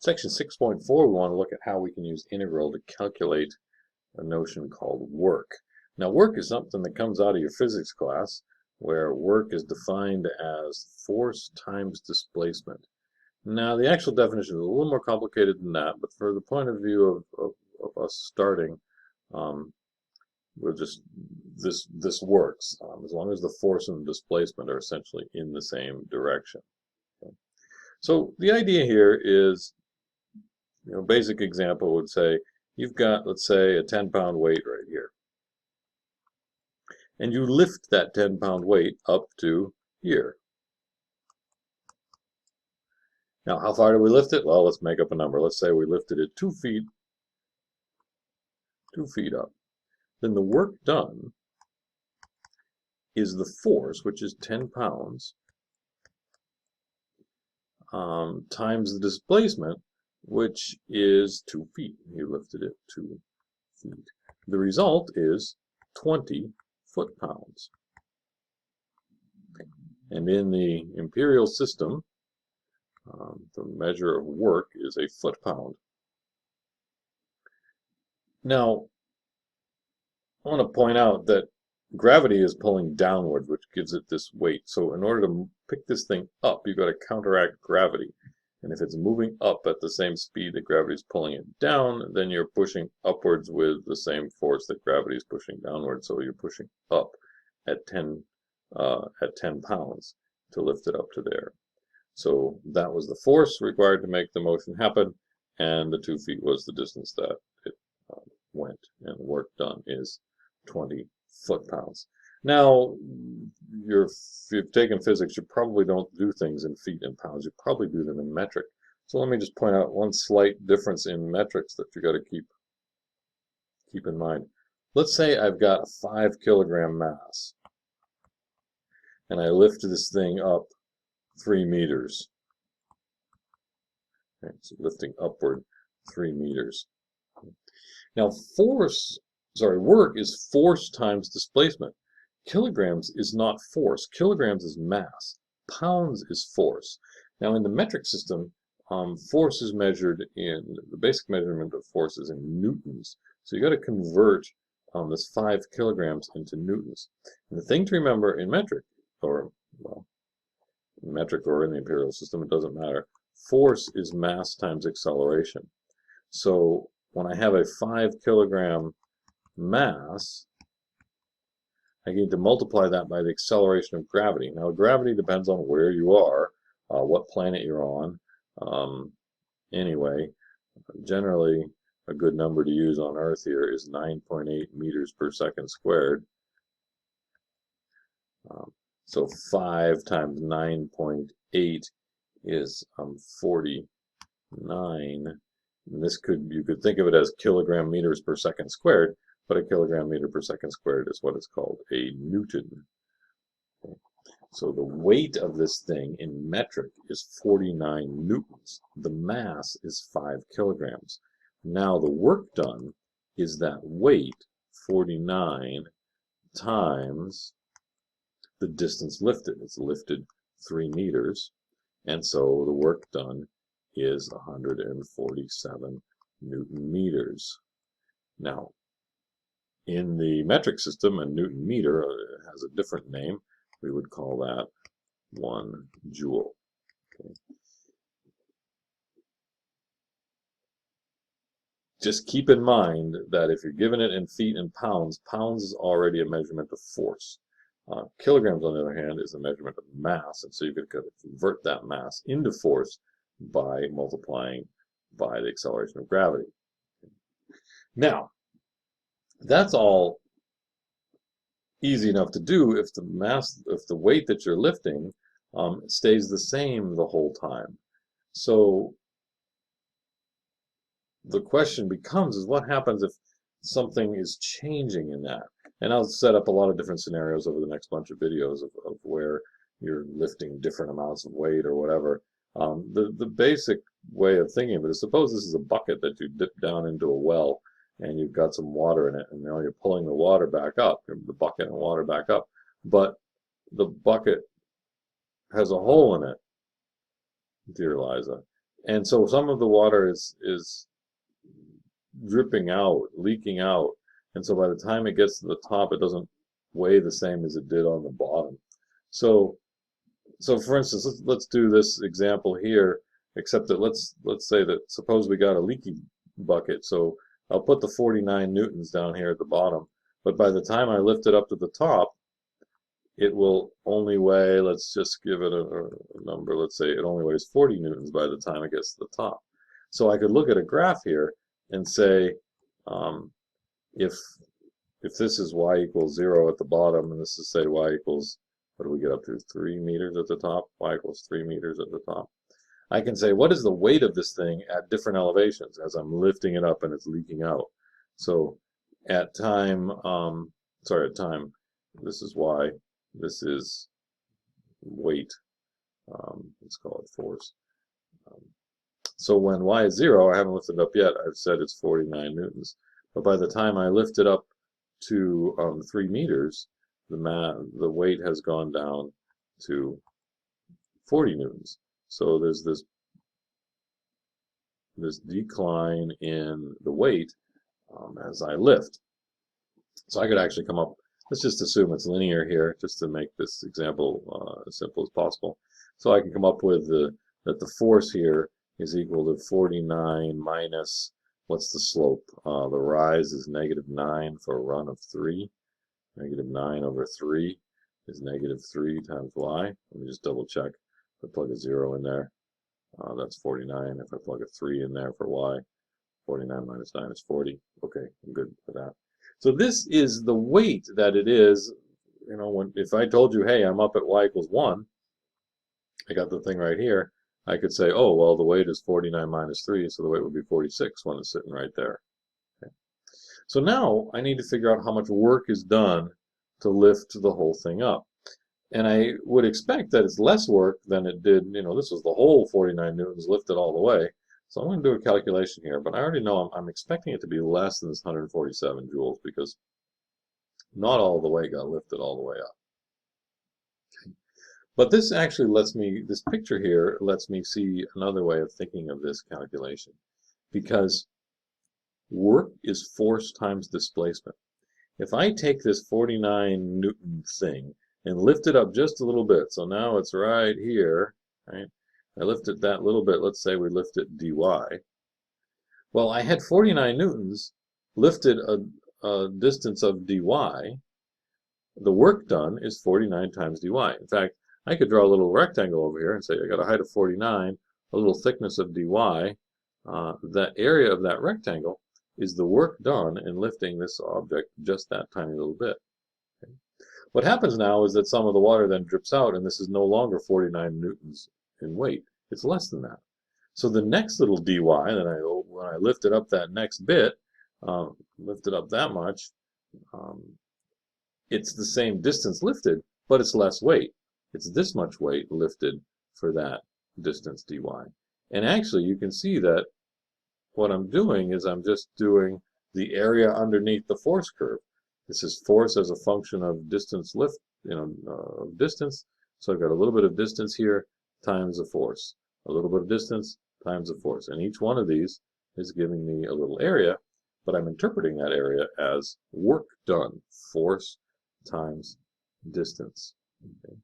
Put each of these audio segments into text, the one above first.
Section 6.4, we want to look at how we can use integral to calculate a notion called work. Now, work is something that comes out of your physics class, where work is defined as force times displacement. Now, the actual definition is a little more complicated than that, but for the point of view of us starting, we'll just, this works, as long as the force and the displacement are essentially in the same direction. Okay. So the idea here is, basic example would say, you've got, let's say, a 10-pound weight right here. And you lift that 10-pound weight up to here. Now, how far do we lift it? Well, let's make up a number. Let's say we lifted it 2 feet up. Then the work done is the force, which is 10 pounds, times the displacement, which is 2 feet. You lifted it 2 feet. The result is 20 foot-pounds. And in the imperial system, the measure of work is a foot-pound. Now, I want to point out that gravity is pulling downward, which gives it this weight. So in order to pick this thing up, you've got to counteract gravity. And if it's moving up at the same speed that gravity is pulling it down, then you're pushing upwards with the same force that gravity is pushing downward. So you're pushing up at 10 pounds to lift it up to there. So that was the force required to make the motion happen, and the 2 feet was the distance that it went, and the work done is 20 foot-pounds. Now, if you've taken physics, you probably don't do things in feet and pounds. You probably do them in metric. So let me just point out one slight difference in metrics that you got to keep in mind. Let's say I've got a 5-kilogram mass, and I lift this thing up 3 meters. Okay, so lifting upward 3 meters. Now, work is force times displacement. Kilograms is not force. Kilograms is mass. Pounds is force. Now, in the metric system, force is measured in, the basic measurement of force is in newtons. So you got to convert this 5 kilograms into newtons. And the thing to remember in metric, or, well, in metric or in the imperial system, it doesn't matter. Force is mass times acceleration. So when I have a 5-kilogram mass, I need to multiply that by the acceleration of gravity. Now, gravity depends on where you are, what planet you're on. Anyway, generally, a good number to use on Earth here is 9.8 meters per second squared. So 5 times 9.8 is 49. And you could think of it as kilogram meters per second squared, but a kilogram meter per second squared is what is called a newton. Okay. So the weight of this thing in metric is 49 newtons. The mass is 5 kilograms. Now the work done is that weight, 49, times the distance lifted. It's lifted 3 meters, and so the work done is 147 newton meters. Now, in the metric system, a newton meter has a different name. We would call that 1 joule. Okay. Just keep in mind that if you're given it in feet and pounds, pounds is already a measurement of force. Kilograms, on the other hand, is a measurement of mass, and so you could convert that mass into force by multiplying by the acceleration of gravity. Now, that's all easy enough to do if the weight that you're lifting stays the same the whole time. So the question becomes is what happens if something is changing in that? And I'll set up a lot of different scenarios over the next bunch of videos of where you're lifting different amounts of weight or whatever. The basic way of thinking of it is, suppose this is a bucket that you dip down into a well and you've got some water in it, and now you're pulling the water back up, the bucket and water back up, but the bucket has a hole in it, dear Liza, And so some of the water is dripping out, leaking out, and so by the time it gets to the top, it doesn't weigh the same as it did on the bottom. So for instance, let's do this example here, except that let's say that suppose we got a leaky bucket. So I'll put the 49 newtons down here at the bottom, but by the time I lift it up to the top, it will only weigh, let's just give it a number, let's say it only weighs 40 newtons by the time it gets to the top. So I could look at a graph here and say, if this is y equals 0 at the bottom, and this is say y equals, what do we get up to, 3 meters at the top, y equals 3 meters at the top, I can say what is the weight of this thing at different elevations as I'm lifting it up and it's leaking out. So at time, at time, this is y, this is weight, let's call it force. So when y is 0, I haven't lifted it up yet, I've said it's 49 newtons. But by the time I lift it up to 3 meters, the weight has gone down to 40 newtons. So there's this decline in the weight as I lift. So I could actually come up, let's just assume it's linear here, just to make this example as simple as possible. So I can come up with that the force here is equal to 49 minus, what's the slope? The rise is -9 for a run of 3. -9 over 3 is -3 times y. Let me just double check. If I plug a 0 in there, that's 49. If I plug a 3 in there for y, 49 minus 9 is 40. Okay, I'm good for that. So this is the weight that it is. You know, if I told you, hey, I'm up at y equals 1, I got the thing right here, I could say, oh, well, the weight is 49 minus 3, so the weight would be 46 when it's sitting right there. Okay. So now I need to figure out how much work is done to lift the whole thing up. And I would expect that it's less work than it did, this was the whole 49 newtons lifted all the way. So I'm going to do a calculation here, but I already know I'm expecting it to be less than this 147 joules because not all the weight got lifted all the way up. But this actually this picture here lets me see another way of thinking of this calculation, because work is force times displacement. If I take this 49 Newton thing and lift it up just a little bit, so now it's right here, right? I lift it that little bit, let's say we lift it dy. Well, I had 49 newtons, lifted a distance of dy. The work done is 49 times dy. In fact, I could draw a little rectangle over here and say I got a height of 49, a little thickness of dy. That area of that rectangle is the work done in lifting this object just that tiny little bit. Okay. What happens now is that some of the water then drips out, and this is no longer 49 newtons in weight. It's less than that. So the next little dy, that when I lift it up that next bit, lift it up that much, it's the same distance lifted, but it's less weight. It's this much weight lifted for that distance dy. And actually, you can see that what I'm doing is I'm just doing the area underneath the force curve. This is force as a function of distance lift, distance. So I've got a little bit of distance here times the force, a little bit of distance times the force. And each one of these is giving me a little area, but I'm interpreting that area as work done, force times distance. Okay.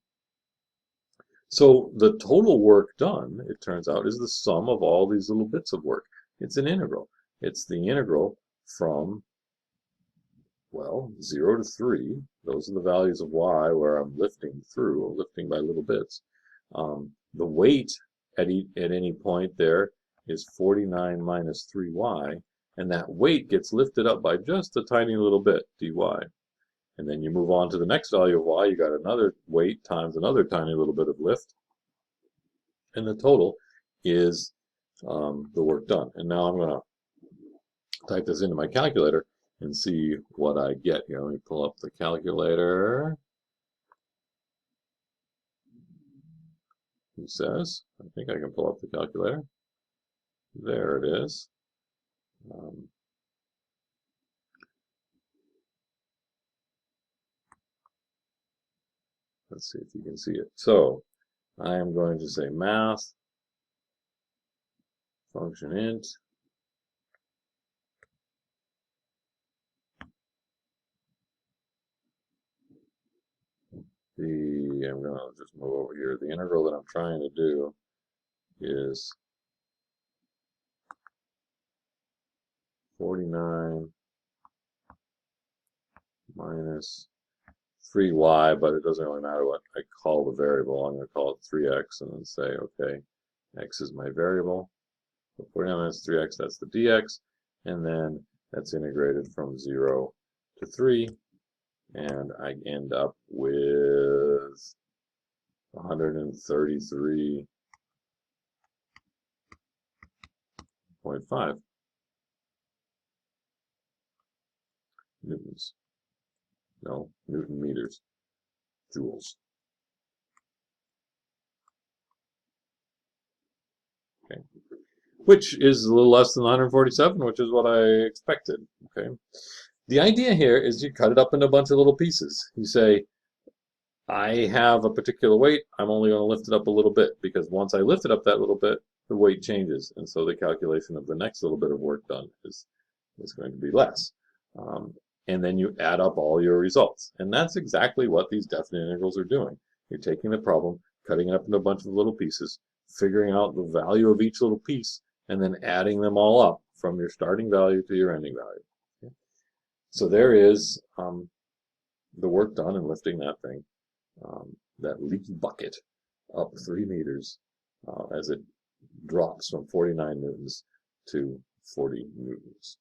So the total work done, it turns out, is the sum of all these little bits of work. It's an integral. It's the integral from, well, 0 to 3. Those are the values of y where I'm lifting through, or lifting by little bits. The weight at any point there is 49 minus 3y, and that weight gets lifted up by just a tiny little bit, dy. And then you move on to the next value of y, you got another weight times another tiny little bit of lift, and the total is the work done. And now I'm going to type this into my calculator and see what I get. Let me pull up the calculator. He says, I think I can pull up the calculator. There it is. Let's see if you can see it. So I am going to say math function int. I'm going to just move over here. The integral that I'm trying to do is 49 minus 3y, but it doesn't really matter what I call the variable. I'm going to call it 3x and then say, okay, x is my variable. So 49 minus 3x, that's the dx, and then that's integrated from 0 to 3, and I end up with 133.5 newtons. No, Newton meters, joules. Okay, which is a little less than 147, which is what I expected. Okay, the idea here is you cut it up into a bunch of little pieces. You say, I have a particular weight, I'm only going to lift it up a little bit, because once I lift it up that little bit, the weight changes, and so the calculation of the next little bit of work done is going to be less. And then you add up all your results. And that's exactly what these definite integrals are doing. You're taking the problem, cutting it up into a bunch of little pieces, figuring out the value of each little piece, and then adding them all up from your starting value to your ending value. Okay? So there is the work done in lifting that thing, that leaky bucket, up 3 meters as it drops from 49 newtons to 40 newtons.